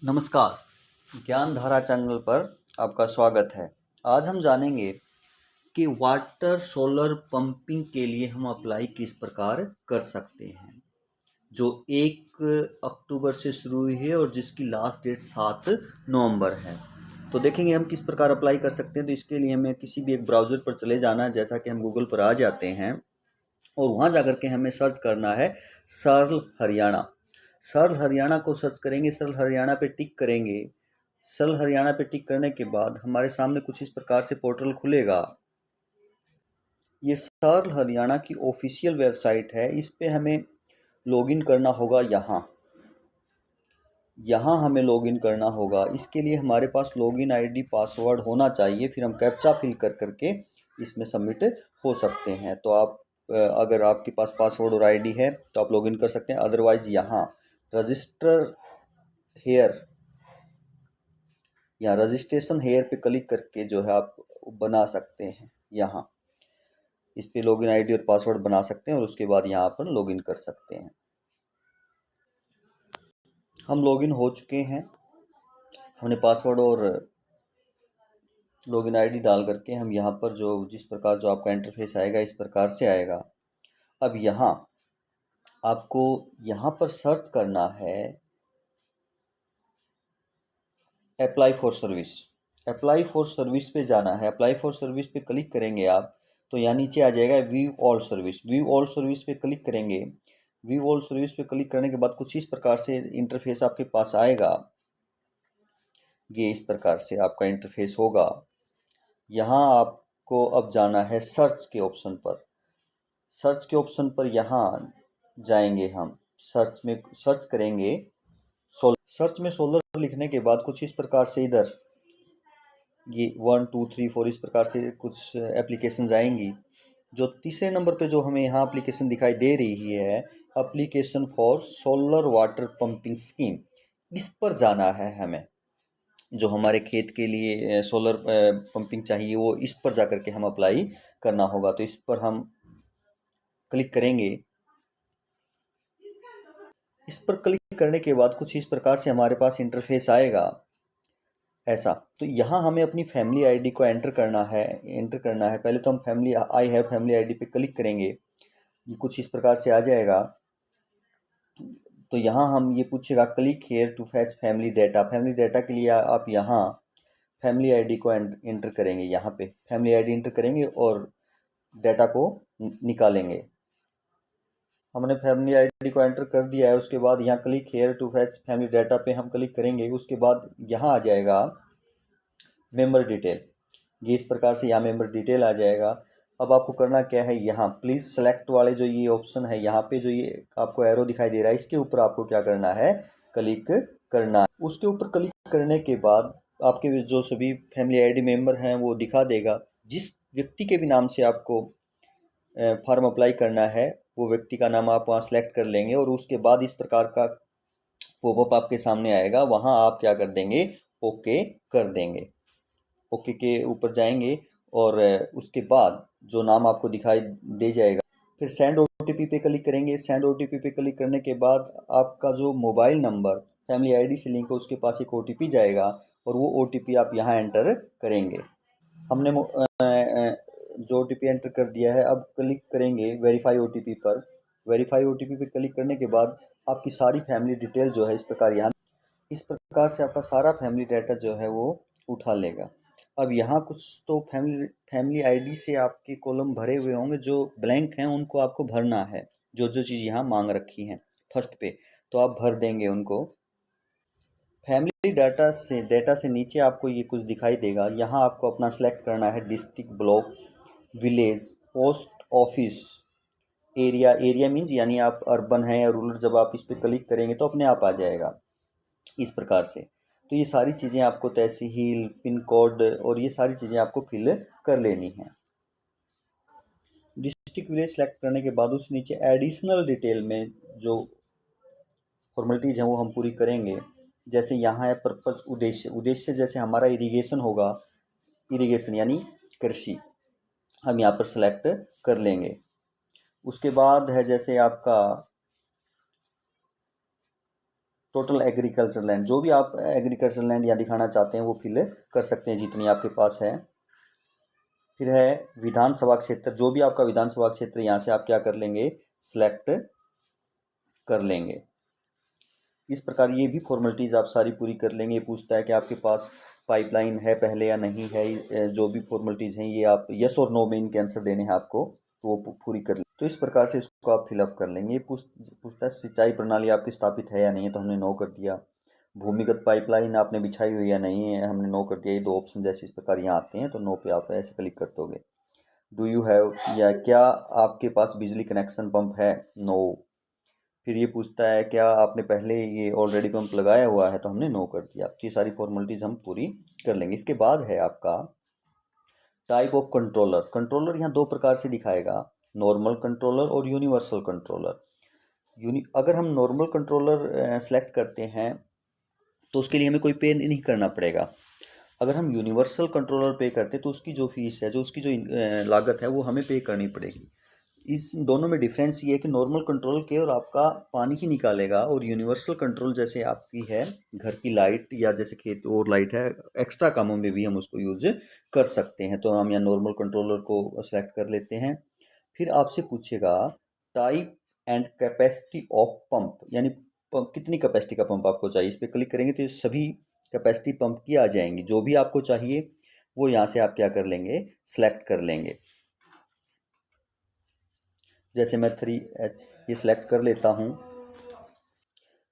नमस्कार, ज्ञान धारा चैनल पर आपका स्वागत है। आज हम जानेंगे कि वाटर सोलर पंपिंग के लिए हम अप्लाई किस प्रकार कर सकते हैं, जो 1 अक्टूबर से शुरू हुई है और जिसकी लास्ट डेट 7 नवंबर है। तो देखेंगे हम किस प्रकार अप्लाई कर सकते हैं। तो इसके लिए हमें किसी भी एक ब्राउज़र पर चले जाना है, जैसा कि हम गूगल पर आ जाते हैं और वहाँ जाकर के हमें सर्च करना है सरल हरियाणा। सरल हरियाणा को सर्च करेंगे, सरल हरियाणा पे टिक करेंगे। सरल हरियाणा पे टिक करने के बाद हमारे सामने कुछ इस प्रकार से पोर्टल खुलेगा। ये सरल हरियाणा की ऑफिशियल वेबसाइट है। इस पे हमें लॉगिन करना होगा। यहाँ हमें लॉगिन करना होगा। इसके लिए हमारे पास लॉगिन आईडी पासवर्ड होना चाहिए। फिर हम कैप्चा फिल कर करके इसमें सबमिट हो सकते हैं। तो आप अगर आपके पास पासवर्ड और आईडी है तो आप लॉगिन कर सकते हैं। अदरवाइज यहाँ रजिस्टर हेयर या रजिस्ट्रेशन हेयर पे क्लिक करके जो है आप बना सकते हैं। यहाँ इस पे लॉगिन आईडी और पासवर्ड बना सकते हैं और उसके बाद यहाँ पर लॉगिन कर सकते हैं। हम लॉगिन हो चुके हैं। हमने पासवर्ड और लॉगिन आईडी डाल करके हम यहाँ पर जिस प्रकार जो आपका इंटरफेस आएगा इस प्रकार से आएगा। अब यहाँ आपको यहाँ पर सर्च करना है apply for service. Apply for service पे जाना है। अप्लाई फॉर सर्विस पे क्लिक करेंगे आप तो यहाँ नीचे आ जाएगा view all service. View all service पे क्लिक करेंगे। व्यू ऑल सर्विस पे क्लिक करने के बाद कुछ इस प्रकार से इंटरफेस आपके पास आएगा। ये इस प्रकार से आपका इंटरफेस होगा। यहाँ आपको अब जाना है सर्च के ऑप्शन पर। सर्च के ऑप्शन पर यहाँ जाएंगे। हम सर्च करेंगे सर्च में सोलर लिखने के बाद कुछ इस प्रकार से इधर ये 1 2 3 4 इस प्रकार से कुछ एप्लीकेशन आएंगी। जो तीसरे नंबर पे जो हमें यहाँ एप्लीकेशन दिखाई दे रही है, application for solar water pumping scheme, इस पर जाना है हमें। जो हमारे खेत के लिए सोलर पंपिंग चाहिए वो इस पर जा कर के हम अप्लाई करना होगा। तो इस पर हम क्लिक करेंगे। इस पर क्लिक करने के बाद कुछ इस प्रकार से हमारे पास इंटरफेस आएगा ऐसा। तो यहाँ हमें अपनी फैमिली आईडी को एंटर करना है। पहले तो हम आई हैव फैमिली आईडी पे क्लिक करेंगे। ये कुछ इस प्रकार से आ जाएगा। तो यहाँ हम ये पूछेगा click here to fetch family data. Family data के लिए आप यहाँ फैमिली आईडी को एंटर करेंगे। यहाँ पे फैमिली आईडी एंटर करेंगे और डाटा को निकालेंगे। हमने फैमिली आईडी को एंटर कर दिया है। उसके बाद यहाँ click here to fetch family data पे हम क्लिक करेंगे। उसके बाद यहाँ आ जाएगा मेंबर डिटेल। ये इस प्रकार से यहाँ मेंबर डिटेल आ जाएगा। अब आपको करना क्या है, यहाँ प्लीज़ सेलेक्ट वाले जो ये ऑप्शन है, यहाँ पे जो ये आपको एरो दिखाई दे रहा है, इसके ऊपर आपको क्या करना है, क्लिक करना है। उसके ऊपर क्लिक करने के बाद आपके जो सभी फैमिली आईडी मेंबर हैं वो दिखा देगा। जिस व्यक्ति के भी नाम से आपको फॉर्म अप्लाई करना है वो व्यक्ति का नाम आप वहाँ सेलेक्ट कर लेंगे और उसके बाद इस प्रकार का पॉपअप आपके सामने आएगा। वहाँ आप क्या कर देंगे, ओके कर देंगे। ओके के ऊपर जाएंगे और उसके बाद जो नाम आपको दिखाई दे जाएगा, फिर सेंड ओटीपी पे क्लिक करेंगे। सेंड ओटीपी पे क्लिक करने के बाद आपका जो मोबाइल नंबर फैमिली आईडी से लिंक है उसके पास एक ओटीपी जाएगा और वो ओटीपी आप यहाँ एंटर करेंगे। हमने जो ओटीपी एंटर कर दिया है, अब क्लिक करेंगे वेरीफाई ओटीपी पर। वेरीफाई ओटीपी पे क्लिक करने के बाद आपकी सारी फैमिली डिटेल जो है इस प्रकार से आपका सारा फैमिली डाटा जो है वो उठा लेगा। अब यहाँ कुछ तो फैमिली आईडी से आपके कॉलम भरे हुए होंगे जो ब्लैंक हैं, उनको आपको भरना है। जो चीज़ यहाँ मांग रखी हैं फर्स्ट पे, तो आप भर देंगे उनको। फैमिली डाटा से नीचे आपको ये कुछ दिखाई देगा। यहाँ आपको अपना सेलेक्ट करना है district, block, village, post office, area means यानी आप अर्बन है या रूरल। जब आप इस पर क्लिक करेंगे तो अपने आप आ जाएगा इस प्रकार से। तो ये सारी चीज़ें आपको तहसील, पिन कोड और ये सारी चीज़ें आपको फिल कर लेनी है। डिस्ट्रिक्ट, विलेज सेलेक्ट करने के बाद उस नीचे एडिशनल डिटेल में जो फॉर्मेलिटीज़ हैं वो हम पूरी करेंगे। जैसे यहाँ है पर्पज़, उद्देश्य जैसे हमारा इरिगेशन होगा, इरिगेशन यानी कृषि, हम यहाँ पर सेलेक्ट कर लेंगे। उसके बाद है जैसे आपका टोटल एग्रीकल्चर लैंड, जो भी आप एग्रीकल्चर लैंड यहाँ दिखाना चाहते हैं वो फिल कर सकते हैं जितनी आपके पास है। फिर है विधानसभा क्षेत्र, जो भी आपका विधानसभा क्षेत्र यहाँ से आप क्या कर लेंगे, सिलेक्ट कर लेंगे। इस प्रकार ये भी फॉर्मेलिटीज़ आप सारी पूरी कर लेंगे। ये पूछता है कि आपके पास पाइपलाइन है पहले या नहीं है, जो भी फॉर्मेलिटीज़ हैं ये आप यस और नो में इनके आंसर देने हैं आपको, तो वो पूरी कर लें। तो इस प्रकार से इसको आप फिलअप कर लेंगे। ये पूछता है सिंचाई प्रणाली आपकी स्थापित है या नहीं है, तो हमने नो कर दिया। भूमिगत पाइपलाइन आपने बिछाई हुई या नहीं है, हमने नो कर दिया। ये दो ऑप्शन जैसे इस प्रकार यहाँ आते हैं तो नो पे आप ऐसे क्लिक कर दोगे। डू यू हैव, या क्या आपके पास बिजली कनेक्शन पंप है, नो। फिर ये पूछता है क्या आपने पहले ये ऑलरेडी पंप लगाया हुआ है, तो हमने नो कर दिया। ये सारी फॉर्मेलिटीज़ हम पूरी कर लेंगे। इसके बाद है आपका टाइप ऑफ कंट्रोलर। कंट्रोलर यहाँ दो प्रकार से दिखाएगा, नॉर्मल कंट्रोलर और यूनिवर्सल कंट्रोलर। अगर हम नॉर्मल कंट्रोलर सेलेक्ट करते हैं तो उसके लिए हमें कोई पे नहीं करना पड़ेगा। अगर हम यूनिवर्सल कंट्रोलर पे करते हैं तो उसकी जो फीस है, जो उसकी जो लागत है वो हमें पे करनी पड़ेगी। इस दोनों में डिफरेंस ये है कि नॉर्मल कंट्रोल केवल आपका पानी ही निकालेगा, और यूनिवर्सल कंट्रोल जैसे आपकी है घर की लाइट या जैसे खेत और लाइट है, एक्स्ट्रा कामों में भी हम उसको यूज कर सकते हैं। तो हम यहाँ नॉर्मल कंट्रोलर को सेलेक्ट कर लेते हैं। फिर आपसे पूछेगा type and capacity of pump, यानी कितनी कैपेसिटी का पंप आपको चाहिए। इस पर क्लिक करेंगे तो सभी कैपेसिटी पंप की आ जाएंगी। जो भी आपको चाहिए वो यहाँ से आप क्या कर लेंगे, सेलेक्ट कर लेंगे। जैसे मैं 3H ये सिलेक्ट कर लेता हूँ।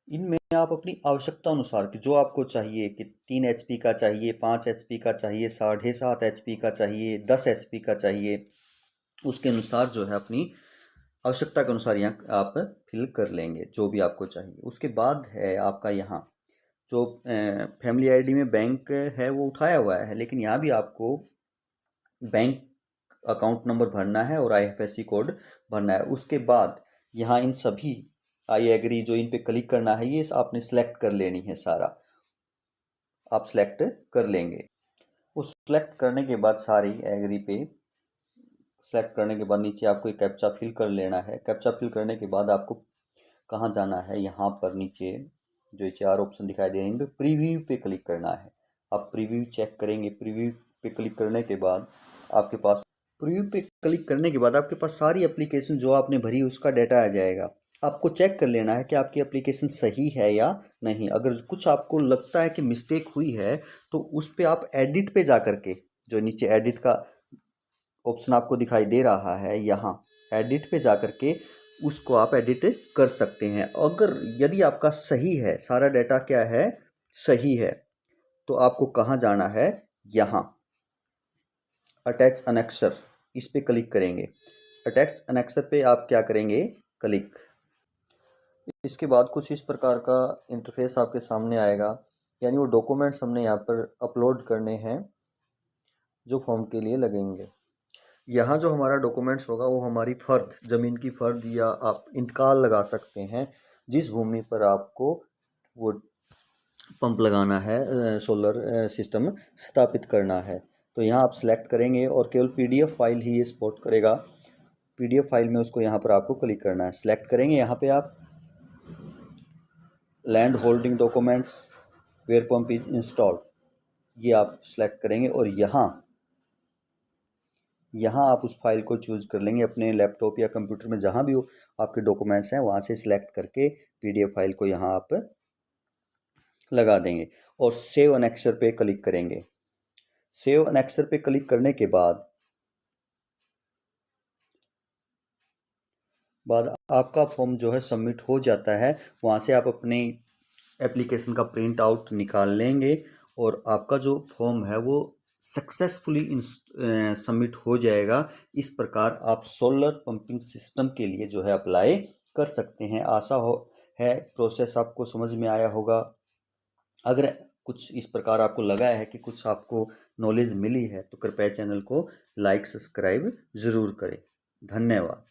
इनमें आप अपनी आवश्यकता अनुसार कि जो आपको चाहिए कि 3 HP का चाहिए, 5 HP का चाहिए, 7.5 HP का चाहिए, 10 HP का चाहिए, उसके अनुसार जो है अपनी आवश्यकता के अनुसार यहाँ आप फिल कर लेंगे जो भी आपको चाहिए। उसके बाद है आपका यहाँ जो फैमिली आईडी में बैंक है वो उठाया हुआ है, लेकिन यहाँ भी आपको बैंक अकाउंट नंबर भरना है और IFSC कोड भरना है। उसके बाद यहाँ इन सभी आई एग्री जो इन पे क्लिक करना है ये आपने सेलेक्ट कर लेनी है, सारा आप सेलेक्ट कर लेंगे। उस सेलेक्ट करने के बाद सारी एग्री पे सेलेक्ट करने के बाद नीचे आपको एक कैप्चा फिल कर लेना है। कैप्चा फिल करने के बाद आपको कहाँ जाना है, यहाँ पर नीचे जो ये 4 ऑप्शन दिखाई दे रहे हैं इन पे प्रीव्यू पे क्लिक करना है। आप प्रीव्यू चेक करेंगे। प्रीव्यू पे क्लिक करने के बाद आपके पास आपके पास सारी एप्लीकेशन जो आपने भरी उसका डाटा आ जाएगा। आपको चेक कर लेना है कि आपकी एप्लीकेशन सही है या नहीं। अगर कुछ आपको लगता है कि मिस्टेक हुई है तो उस पर आप एडिट पे जा करके, जो नीचे एडिट का ऑप्शन आपको दिखाई दे रहा है, यहाँ एडिट पे जा करके उसको आप एडिट कर सकते हैं। अगर यदि आपका सही है, सारा डाटा क्या है, सही है, तो आपको कहाँ जाना है, यहाँ अटैच अनेक्सर, इस पे क्लिक करेंगे। अटैच अनेक्सर पे आप क्या करेंगे, क्लिक। इसके बाद कुछ इस प्रकार का इंटरफेस आपके सामने आएगा, यानी वो डॉक्यूमेंट्स हमने यहाँ पर अपलोड करने हैं जो फॉर्म के लिए लगेंगे। यहाँ जो हमारा डॉक्यूमेंट्स होगा वो हमारी फ़र्द, ज़मीन की फ़र्द, या आप इंतकाल लगा सकते हैं जिस भूमि पर आपको वो पंप लगाना है, सोलर सिस्टम स्थापित करना है। तो यहाँ आप सेलेक्ट करेंगे और केवल PDF फाइल ही ये सपोर्ट करेगा। PDF फाइल में उसको यहाँ पर आपको क्लिक करना है। सेलेक्ट करेंगे, यहाँ पे आप land holding documents where pump is installed ये आप सेलेक्ट करेंगे, और यहाँ आप उस फाइल को चूज़ कर लेंगे। अपने लैपटॉप या कंप्यूटर में जहाँ भी आपके डॉक्यूमेंट्स हैं वहाँ से सिलेक्ट करके PDF फाइल को यहाँ आप लगा देंगे और सेव अनेक्सर पे क्लिक करेंगे। सेव अनेक्सर पे क्लिक करने के बाद आपका फॉर्म जो है सबमिट हो जाता है। वहाँ से आप अपनी एप्लीकेशन का प्रिंट आउट निकाल लेंगे और आपका जो फॉर्म है वो सक्सेसफुली सबमिट हो जाएगा। इस प्रकार आप सोलर पंपिंग सिस्टम के लिए जो है अप्लाई कर सकते हैं। आशा है प्रोसेस आपको समझ में आया होगा। अगर कुछ इस प्रकार आपको लगा है कि कुछ आपको नॉलेज मिली है तो कृपया चैनल को लाइक सब्सक्राइब ज़रूर करें। धन्यवाद।